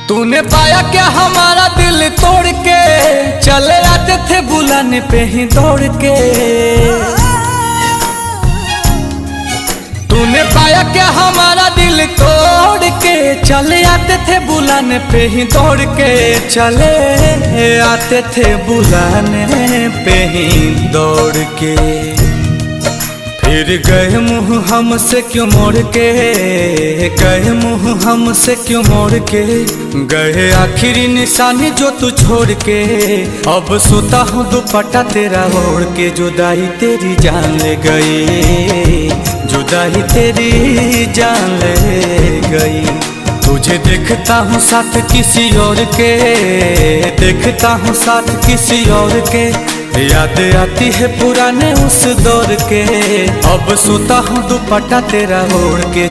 तूने पाया क्या हमारा दिल तोड़ के, चले आते थे बुलाने पे ही दौड़ के। तूने पाया क्या हमारा दिल तोड़ के, चले आते थे बुलाने पे ही दौड़ के। चले आते थे बुलाने पे ही दौड़ के। फिर गए मुँह हमसे क्यों मोड़ के, गए मुँह हमसे क्यों मोड़ के। गए आखिरी निशानी जो तू छोड़ के। अब सोता हूँ दुपट्टा तेरा ओढ़ के। जुदाई तेरी जान ले गई, जुदाई तेरी जान ले गई। तुझे देखता हूँ साथ किसी और के, देखता हूँ साथ किसी और के। याद आती है पुराने उस दौर के। अब सोता हूँ दुपट्टा तेरा ओढ़ के।